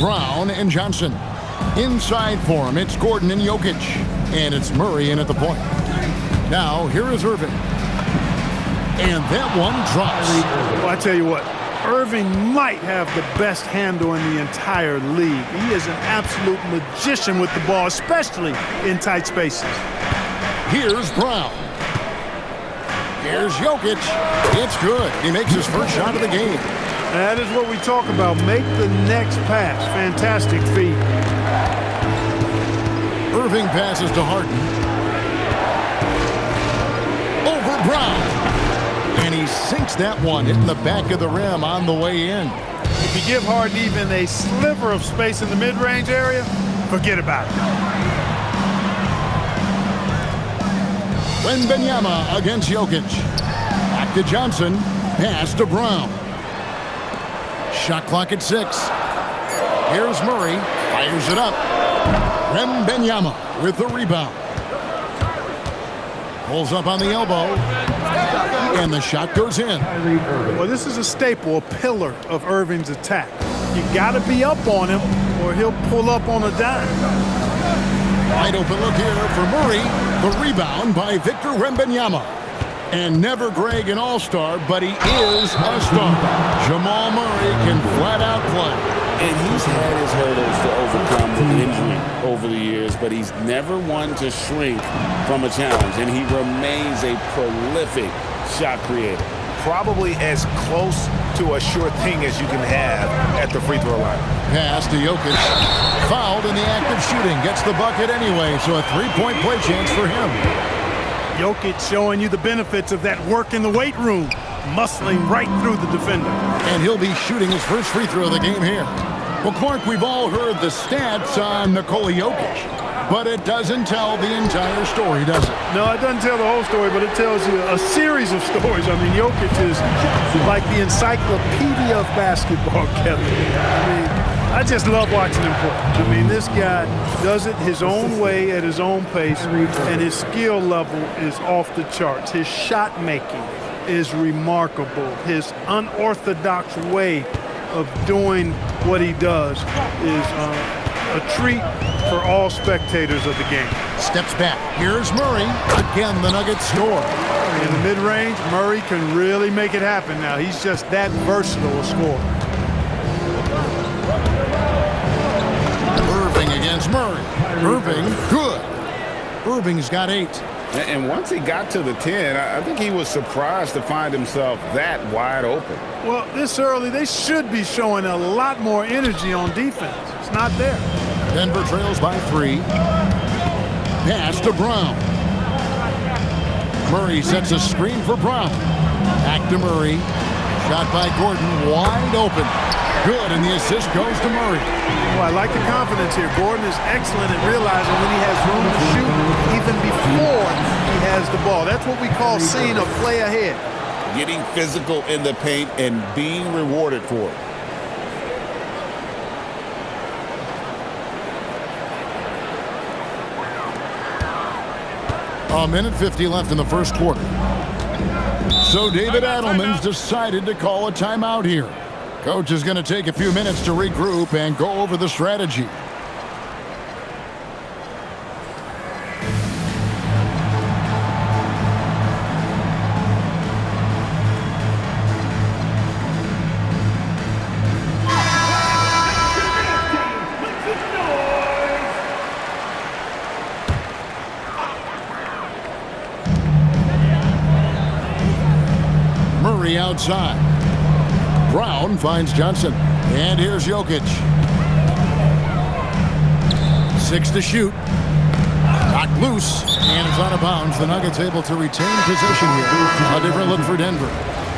Brown and Johnson. Inside for him, it's Gordon and Jokic. And it's Murray in at the point. Now, here is Irving. And that one drops. Well, I tell you what, Irving might have the best handle in the entire league. He is an absolute magician with the ball, especially in tight spaces. Here's Brown. Here's Jokic. It's good. He makes his first shot of the game. That is what we talk about. Make the next pass. Fantastic feat. Irving passes to Harden. Over Brown. And he sinks that one, hitting the back of the rim on the way in. If you give Harden even a sliver of space in the mid-range area, forget about it. Wembanyama against Jokic. Back to Johnson. Pass to Brown. Shot clock at 6. Here's Murray. Fires it up. Wembanyama with the rebound. Pulls up on the elbow. And the shot goes in. Well, this is a staple, a pillar of Irving's attack. You got to be up on him or he'll pull up on a dime. Wide open look here for Murray. The rebound by Victor Wembanyama. And never Greg an all-star, but he is a star. Jamal Murray can flat out play. And he's had his hurdles to overcome with injury over the years, but he's never one to shrink from a challenge, and he remains a prolific shot creator. Probably as close to a sure thing as you can have at the free throw line. Pass to Jokic. Fouled in the act of shooting. Gets the bucket anyway, so a three-point play chance for him. Jokic showing you the benefits of that work in the weight room, muscling right through the defender. And he'll be shooting his first free throw of the game here. Well, Clark, we've all heard the stats on Nikola Jokic, but it doesn't tell the entire story, does it? No, it doesn't tell the whole story, but it tells you a series of stories. I mean, Jokic is like the encyclopedia of basketball, Kevin. I mean, I just love watching him play. I mean, this guy does it his own way at his own pace, and his skill level is off the charts. His shot making is remarkable. His unorthodox way of doing what he does is a treat for all spectators of the game. Steps back. Here's Murray. Again, the Nuggets score. In the mid-range, Murray can really make it happen now. He's just that versatile a scorer. Irving against Murray. Irving, good. Irving's got 8. And once he got to the 10, I think he was surprised to find himself that wide open. Well, this early, they should be showing a lot more energy on defense. It's not there. Denver trails by 3. Pass to Brown. Murray sets a screen for Brown. Back to Murray. Shot by Gordon, wide open. Good, and the assist goes to Murray. Well, I like the confidence here. Gordon is excellent at realizing when he has room to shoot even before he has the ball. That's what we call seeing a play ahead. Getting physical in the paint and being rewarded for it. A minute 50 left in the first quarter. So David Adelman's decided to call a timeout here. Coach is going to take a few minutes to regroup and go over the strategy. Murray outside. Brown finds Johnson. And here's Jokic. 6 to shoot. Knocked loose. And it's out of bounds. The Nuggets able to retain possession here. A different look for Denver.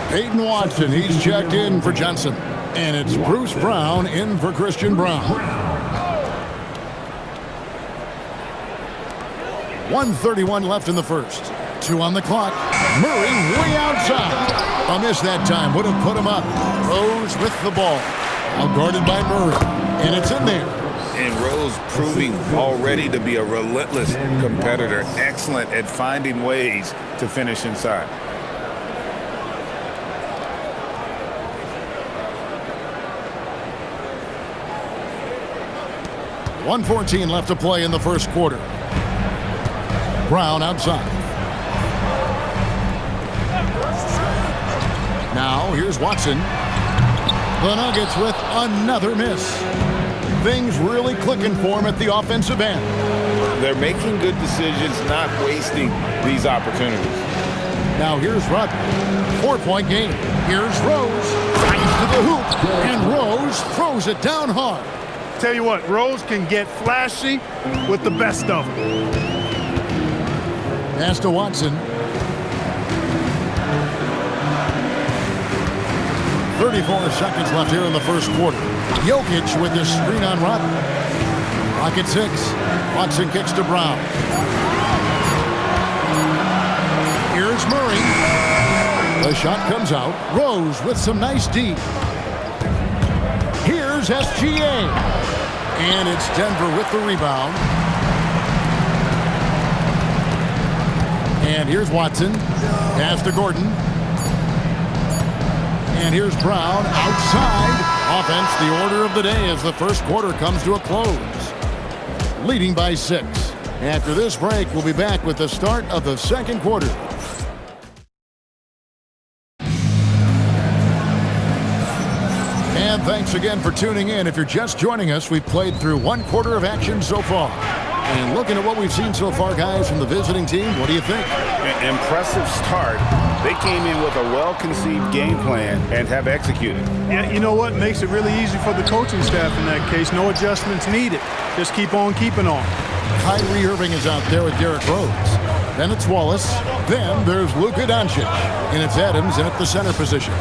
Peyton Watson, he's checked in for Johnson. And it's Bruce Brown in for Christian Braun. 1:31 left in the first. 2 on the clock. Murray way outside. A miss that time. Would have put him up. Rose with the ball. Now guarded by Murray. And it's in there. And Rose proving already to be a relentless competitor. Excellent at finding ways to finish inside. 1:14 left to play in the first quarter. Brown outside. Now here's Watson. The Nuggets with another miss. Things really clicking for him at the offensive end. They're making good decisions, not wasting these opportunities. Now here's Rodman. 4-point game. Here's Rose. Finds to the hoop. And Rose throws it down hard. Tell you what, Rose can get flashy with the best of them. Pass to Watson. 34 seconds left here in the first quarter. Jokic with his screen on Rodman. Clock at 6. Watson kicks to Brown. Here's Murray. The shot comes out. Rose with some nice D. Here's SGA. And it's Denver with the rebound. And here's Watson. Pass to Gordon. And here's Brown outside. Offense, the order of the day as the first quarter comes to a close. Leading by 6. After this break, we'll be back with the start of the second quarter. And thanks again for tuning in. If you're just joining us, we've played through one quarter of action so far. And looking at what we've seen so far, guys, from the visiting team, what do you think? Impressive start. They came in with a well-conceived game plan and have executed. Yeah, you know what? Makes it really easy for the coaching staff in that case. No adjustments needed. Just keep on keeping on. Kyrie Irving is out there with Derrick Rose. Then it's Wallace. Then there's Luka Doncic. And it's Adams in at the center position.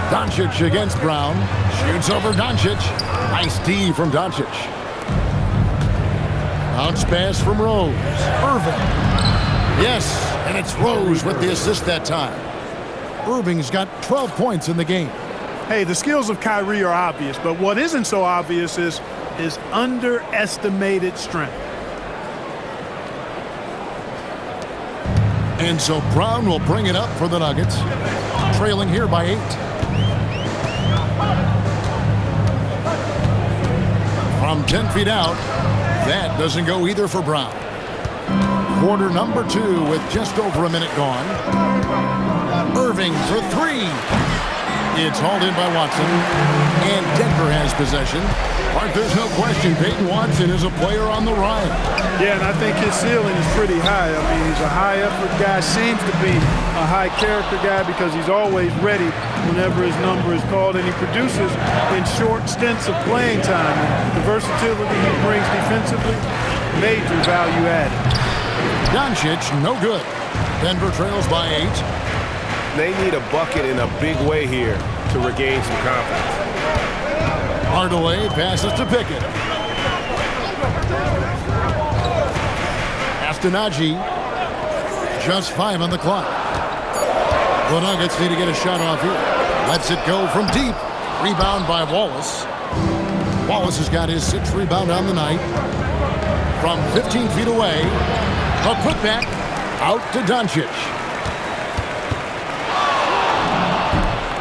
Doncic against Brown. Shoots over Doncic. Nice D from Doncic. Bounce pass from Rose. Irving. Yes, and it's Rose with the assist that time. Irving's got 12 points in the game. Hey, the skills of Kyrie are obvious, but what isn't so obvious is his underestimated strength. And so Brown will bring it up for the Nuggets. Trailing here by 8. From 10 feet out, that doesn't go either for Brown. Quarter number 2 with just over a minute gone. Irving for 3. It's hauled in by Watson. And Denver has possession. Mark, there's no question Peyton Watson is a player on the rise. Yeah, and I think his ceiling is pretty high. I mean, he's a high-effort guy, seems to be a high-character guy because he's always ready whenever his number is called, and he produces in short stints of playing time. And the versatility he brings defensively, major value added. Doncic, no good. Denver trails by 8. They need a bucket in a big way here to regain some confidence. Hardaway passes to Pickett. Astonagi. Just 5 on the clock. The Nuggets need to get a shot off here. Lets it go from deep. Rebound by Wallace. Wallace has got his 6th rebound on the night. From 15 feet away. A putback out to Doncic.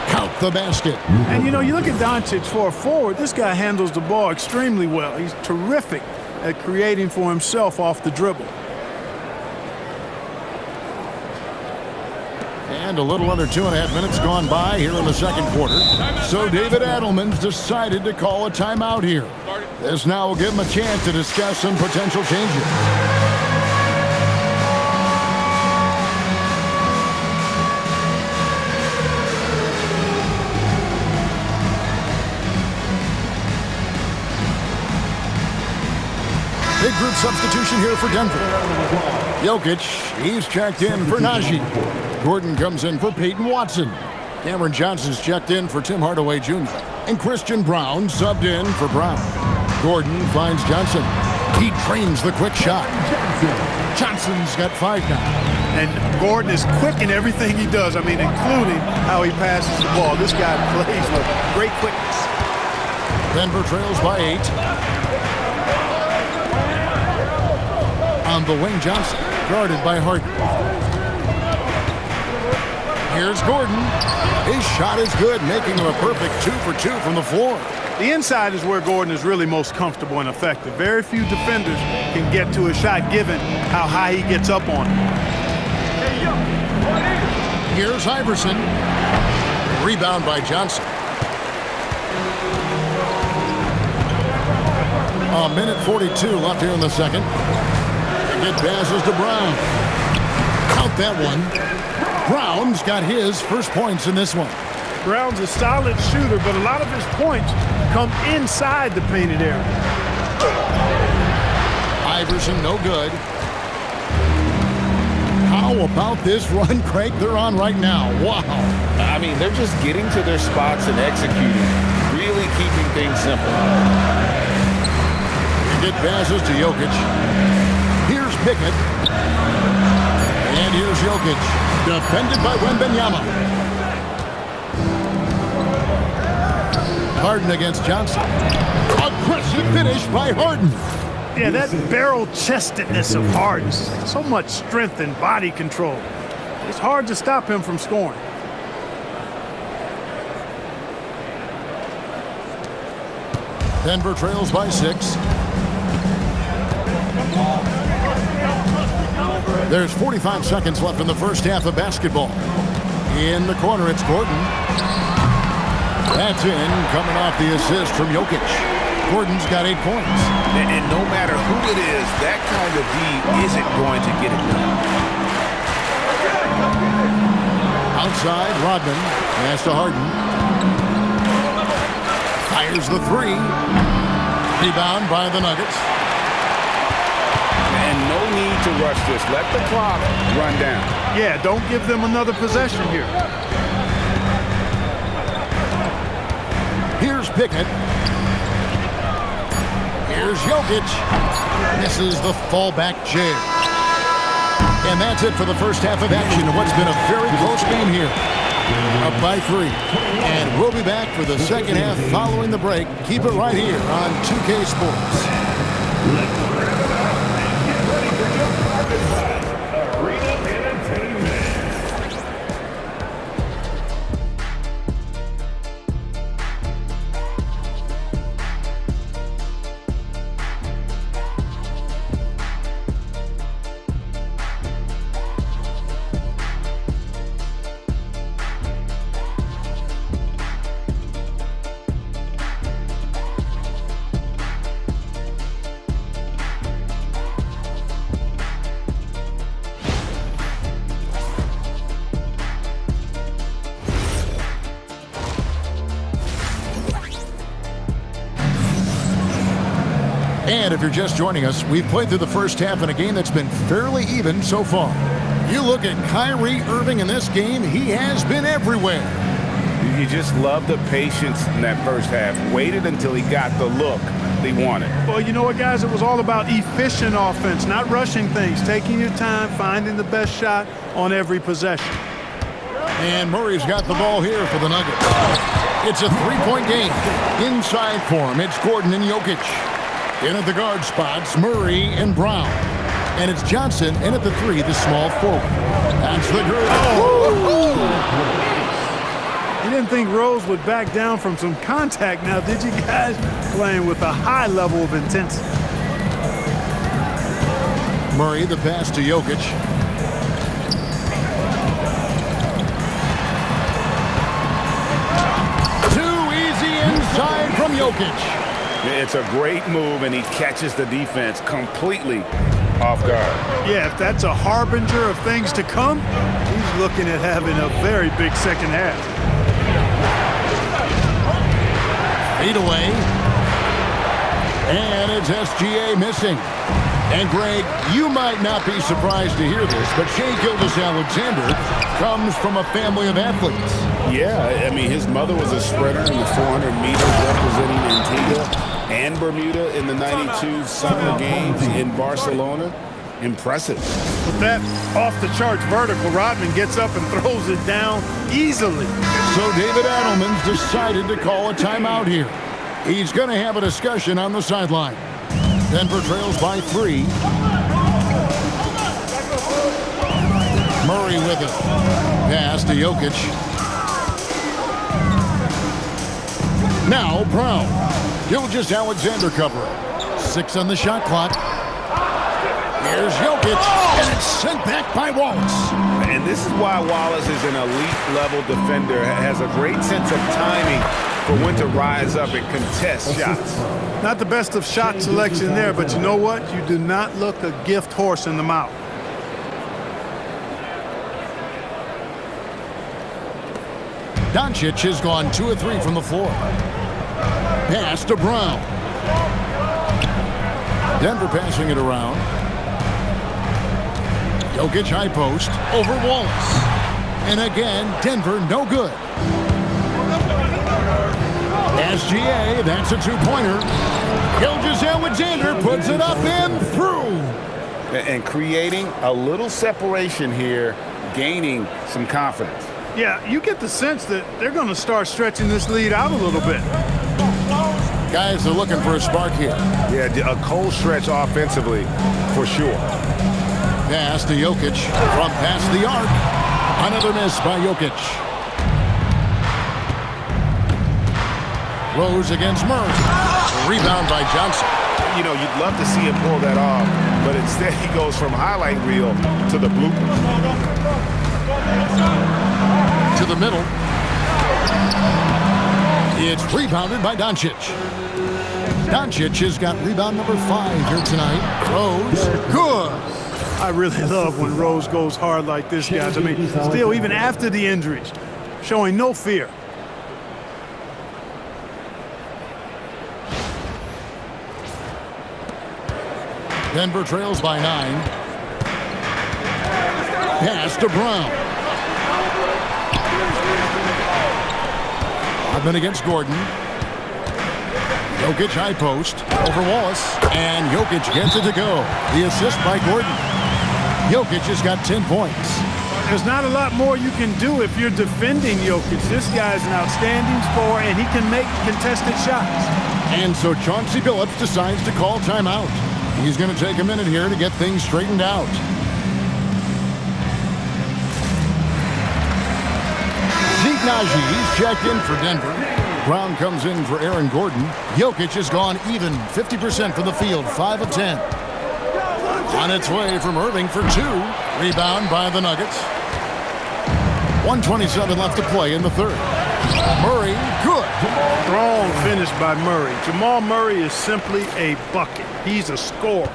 Count the basket. And you know, you look at Doncic for a forward, this guy handles the ball extremely well. He's terrific at creating for himself off the dribble. And a little under 2.5 minutes gone by here in the second quarter. So David Adelman's decided to call a timeout here. This now will give him a chance to discuss some potential changes. Big group substitution here for Denver. Jokic, he's checked in for Najee. Gordon comes in for Peyton Watson. Cameron Johnson's checked in for Tim Hardaway Jr. And Christian Braun subbed in for Brown. Gordon finds Johnson. He trains the quick shot. Johnson's got 5 now. And Gordon is quick in everything he does. I mean, including how he passes the ball. This guy plays with great quickness. Denver trails by 8. On the wing, Johnson, guarded by Harden. Here's Gordon. His shot is good, making him a perfect 2 for 2 from the floor. The inside is where Gordon is really most comfortable and effective. Very few defenders can get to a shot given how high he gets up on it. Here's Iverson. Rebound by Johnson. A minute 42 left here in the second. It passes to Brown. Count that one. Brown's got his first points in this one. Brown's a solid shooter, but a lot of his points come inside the painted area. Iverson, no good. How about this run, Craig, they're on right now? Wow. I mean, they're just getting to their spots and executing, really keeping things simple. It passes to Jokic. Here's Pickett. And here's Jokic. Defended by Wembanyama. Harden against Johnson. Aggressive finish by Harden. Yeah, that barrel-chestedness of Harden. So much strength and body control. It's hard to stop him from scoring. Denver trails by 6. There's 45 seconds left in the first half of basketball. In the corner, it's Gordon. That's in, coming off the assist from Jokic. Gordon's got 8 points. And no matter who it is, that kind of D isn't going to get it done. Outside, Rodman. Pass to Harden. Fires the 3. Rebound by the Nuggets. And no need to rush this. Let the clock run down. Yeah, don't give them another possession here. Here's Pickett. Here's Jokic. Misses the fallback jam. And that's it for the first half of action in what's been a very close game here. Up by 3. And we'll be back for the second half following the break. Keep it right here on 2K Sports. And if you're just joining us, we've played through the first half in a game that's been fairly even so far. You look at Kyrie Irving in this game, he has been everywhere. You just love the patience in that first half. Waited until he got the look they wanted. Well, you know what, guys? It was all about efficient offense, not rushing things, taking your time, finding the best shot on every possession. And Murray's got the ball here for the Nuggets. It's a 3-point game. Inside for him, it's Gordon and Jokic. In at the guard spots, Murray and Brown. And it's Johnson in at the 3, the small forward. That's the good. Oh! You didn't think Rose would back down from some contact now, did you guys? Playing with a high level of intensity. Murray, the pass to Jokic. Too easy inside from Jokic. It's a great move, and he catches the defense completely off guard. Yeah, if that's a harbinger of things to come, he's looking at having a very big second half. Fade away. And it's SGA missing. And Greg, you might not be surprised to hear this, but Shai Gilgeous-Alexander comes from a family of athletes. Yeah, I mean, his mother was a sprinter in the 400 meters representing Antigua and Bermuda in the 92 Summer Games in Barcelona. Impressive. With that off-the-charts vertical, Rodman gets up and throws it down easily. So David Adelman's decided to call a timeout here. He's going to have a discussion on the sideline. Denver trails by 3. Murray with it. Pass to Jokic. Now Brown. Gilgeous-Alexander covering. 6 on the shot clock. Here's Jokic, and it's sent back by Wallace. And this is why Wallace is an elite-level defender, has a great sense of timing for when to rise up and contest shots. Not the best of shot selection there, but you know what? You do not look a gift horse in the mouth. Doncic has gone 2 of 3 from the floor. Pass to Brown. Denver passing it around. Jokic high post over Wallace. And again, Denver no good. SGA, that's a 2-pointer. Gilgeous-Alexander puts it up and through. And creating a little separation here, gaining some confidence. Yeah, you get the sense that they're going to start stretching this lead out a little bit. Guys are looking for a spark here. Yeah, a cold stretch offensively, for sure. Pass to Jokic from past the arc. Another miss by Jokic. Rose against Murray. Rebound by Johnson. You know, you'd love to see him pull that off, but instead he goes from highlight reel to the bloopers. To the middle. It's rebounded by Doncic. Doncic has got rebound number 5 here tonight. Rose, good. I really love when Rose goes hard like this, guys. I mean, still, even after the injuries, showing no fear. Denver trails by 9. Pass to Brown. Rodman against Gordon. Jokic high post over Wallace. And Jokic gets it to go. The assist by Gordon. Jokic has got 10 points. There's not a lot more you can do if you're defending Jokic. This guy's an outstanding scorer, and he can make contested shots. And so Chauncey Billups decides to call timeout. He's going to take a minute here to get things straightened out. Zeke Naji checked in for Denver. Brown comes in for Aaron Gordon. Jokic has gone even 50% from the field, 5 of 10. On its way from Irving for 2. Rebound by the Nuggets. 1:27 left to play in the third. Murray, good. Strong finish by Murray. Jamal Murray is simply a bucket. He's a scorer.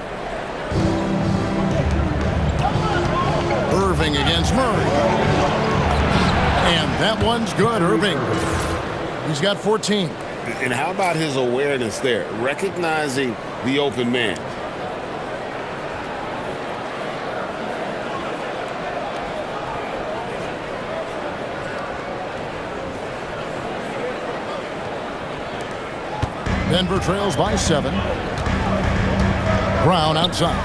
Irving against Murray. And that one's good, Irving. He's got 14. And how about his awareness there, recognizing the open man? Denver trails by 7. Brown outside.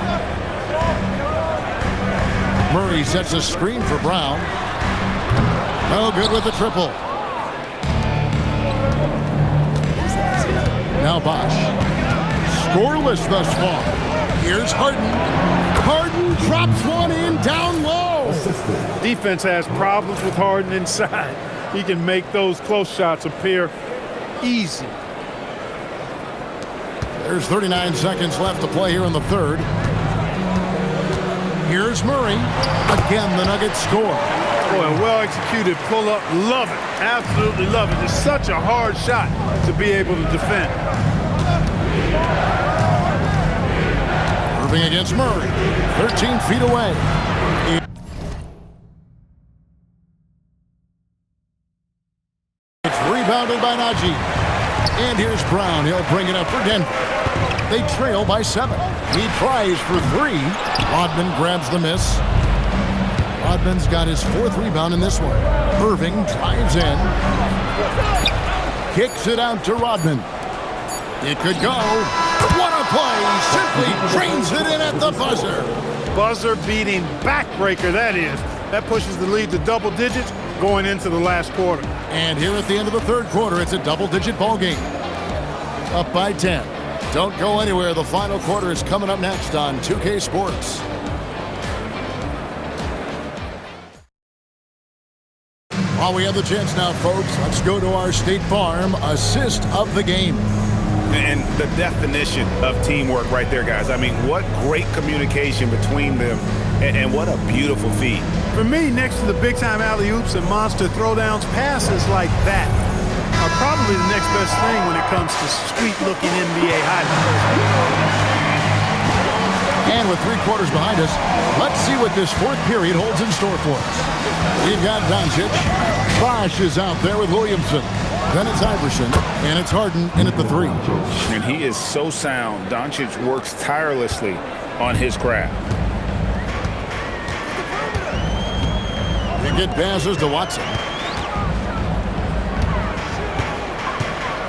Murray sets a screen for Brown. No good with the triple. Now Bosh. Scoreless thus far. Here's Harden. Harden drops one in down low. Defense has problems with Harden inside. He can make those close shots appear easy. There's 39 seconds left to play here in the third. Here's Murray. Again, the Nuggets score. Boy, a well-executed pull-up. Love it. Absolutely love it. It's such a hard shot to be able to defend. Irving against Murray. 13 feet away. It's rebounded by Naji. And here's Brown. He'll bring it up for Denver. They trail by 7. He tries for 3. Rodman grabs the miss. Rodman's got his 4th rebound in this one. Irving drives in. Kicks it out to Rodman. It could go. What a play. Simply drains it in at the buzzer. Buzzer-beating backbreaker, that is. That pushes the lead to double digits going into the last quarter. And here at the end of the third quarter, it's a double-digit ball game. Up by 10. Don't go anywhere. The final quarter is coming up next on 2K Sports. While we have the chance now, folks, let's go to our State Farm assist of the game. And the definition of teamwork right there, guys. I mean, what great communication between them, and what a beautiful feat. For me, next to the big-time alley-oops and monster throwdowns, passes like that are probably the next best thing when it comes to sweet-looking NBA highlights. And with 3 quarters behind us, let's see what this fourth period holds in store for us. We've got Doncic. Bosh is out there with Williamson. Then it's Iverson, and it's Harden in at the 3. And he is so sound. Doncic works tirelessly on his craft. Pickett passes to Watson.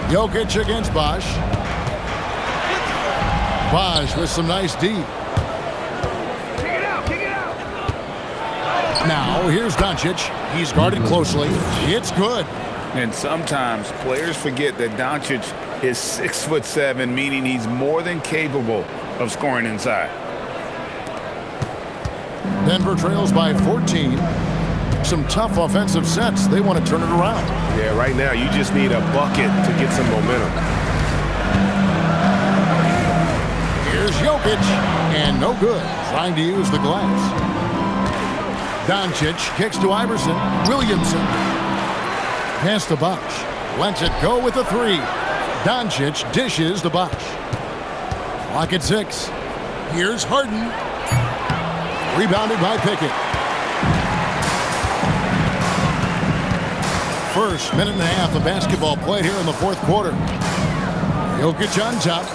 Jokic against Bosh. Bosh with some nice D. Now, here's Doncic. He's guarded closely. It's good. And sometimes players forget that Doncic is 6'7", meaning he's more than capable of scoring inside. Denver trails by 14. Some tough offensive sets. They want to turn it around. Yeah, right now you just need a bucket to get some momentum. Here's Jokic, and no good. Trying to use the glass. Doncic kicks to Iverson. Williamson. Pass to Bosh. Lets it go with a 3. Doncic dishes to Bosh. Clock at 6. Here's Harden. Rebounded by Pickett. First minute and a half of basketball played here in the fourth quarter. Jokic on top.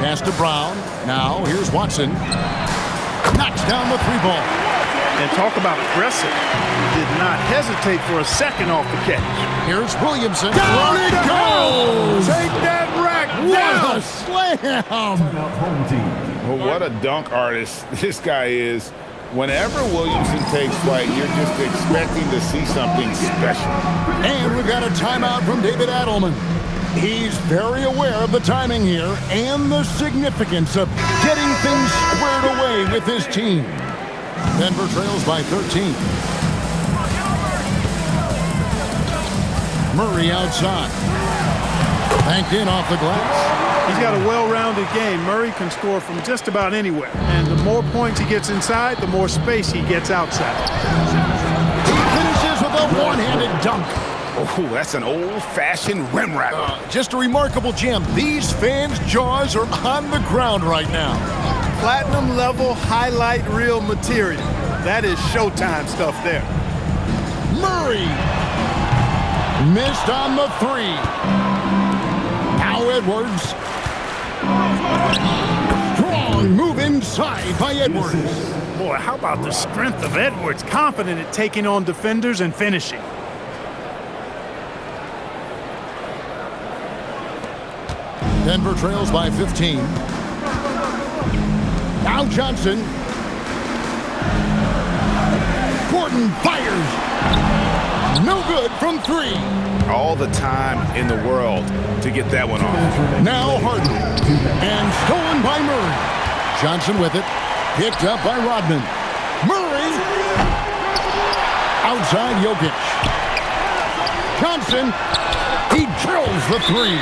Pass to Brown. Now here's Watson. Knocks down the 3 ball. And talk about aggressive. He did not hesitate for a second off the catch. Here's Williamson. Down it goes! Take that rack What down! a slam! Well, what a dunk artist this guy is. Whenever Williamson takes flight, you're just expecting to see something special. And we've got a timeout from David Adelman. He's very aware of the timing here and the significance of getting things squared away with his team. Denver trails by 13. Murray outside. Banked in off the glass. He's got a well-rounded game. Murray can score from just about anywhere. And the more points he gets inside, the more space he gets outside. He finishes with a one-handed dunk. Oh, that's an old-fashioned rim wrapper. Just a remarkable gem. These fans' jaws are on the ground right now. Platinum level highlight reel material. That is Showtime stuff there. Murray missed on the 3. Now Edwards. Strong move inside by Edwards. Boy, how about the strength of Edwards? Confident at taking on defenders and finishing. Denver trails by 15. Now Johnson. Gordon fires. No good from 3. All the time in the world to get that one off. Now Harden. And stolen by Murray. Johnson with it. Picked up by Rodman. Murray. Outside Jokic. Johnson. He drills the 3.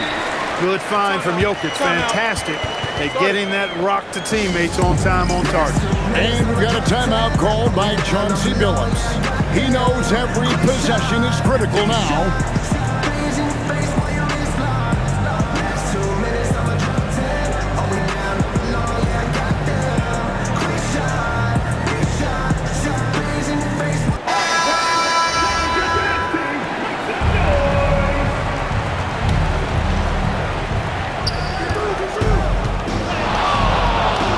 Good find from Jokic. Fantastic at getting that rock to teammates on time, on target. And we've got a timeout called by Chauncey Billups. He knows every possession is critical now.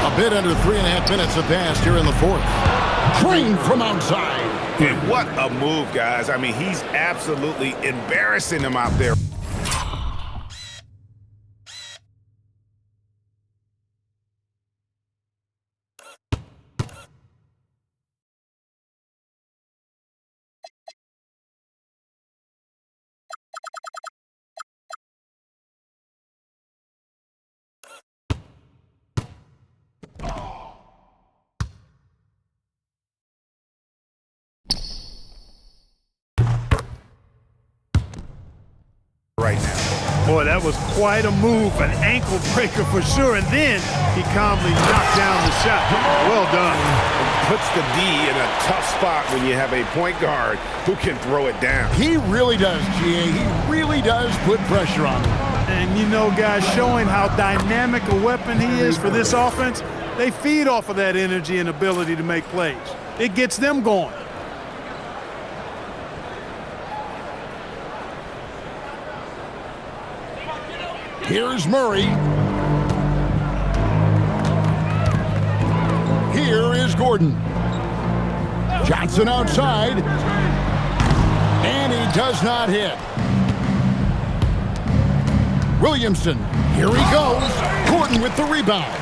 A bit under 3.5 minutes have passed here in the fourth. Drained from outside. And what a move, guys. I mean, he's absolutely embarrassing them out there. right now. Boy, that was quite a move, an ankle breaker for sure. And then he calmly knocked down the shot. Well done. Puts the D in a tough spot when you have a point guard who can throw it down. He really does, GA. He really does put pressure on him. And you know, guys, showing how dynamic a weapon he is for this offense, they feed off of that energy and ability to make plays. It gets them going. Here's Murray. Here is Gordon. Johnson outside. And he does not hit. Williamson. Here he goes. Gordon with the rebound.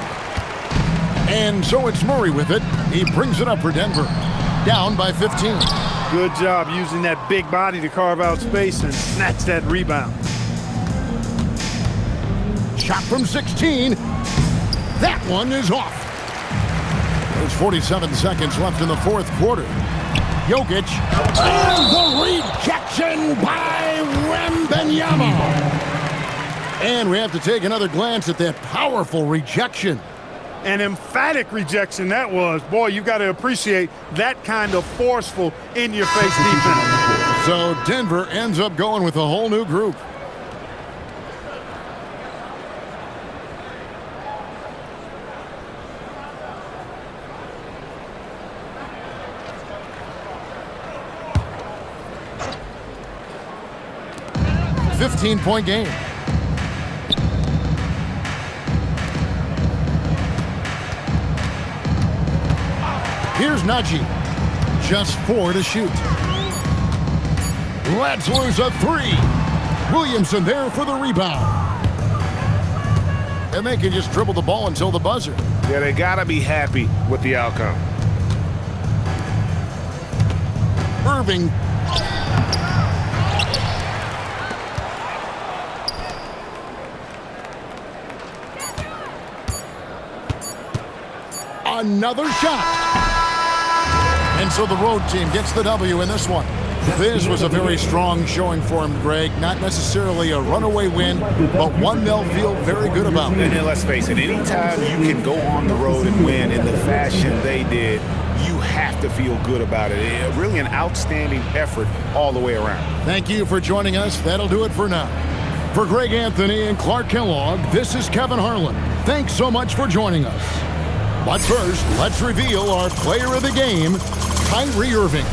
And so it's Murray with it. He brings it up for Denver. Down by 15. Good job using that big body to carve out space and snatch that rebound. Shot from 16. That one is off. There's 47 seconds left in the fourth quarter. Jokic. And the rejection by Wembanyama. And we have to take another glance at that powerful rejection. An emphatic rejection that was. Boy, you got to appreciate that kind of forceful, in-your-face defense. So Denver ends up going with a whole new group. A 15-point game. Here's Najee. Just 4 to shoot. Let's lose a 3. Williamson there for the rebound. And they can just dribble the ball until the buzzer. Yeah, they got to be happy with the outcome. Irving. Another shot. And so the road team gets the W in this one. This was a very strong showing for him, Greg. Not necessarily a runaway win, but one they'll feel very good about. And let's face it, anytime you can go on the road and win in the fashion they did, you have to feel good about it. Really an outstanding effort all the way around. Thank you for joining us. That'll do it for now. For Greg Anthony and Clark Kellogg, this is Kevin Harlan. Thanks so much for joining us. But first, let's reveal our player of the game, Kyrie Irving.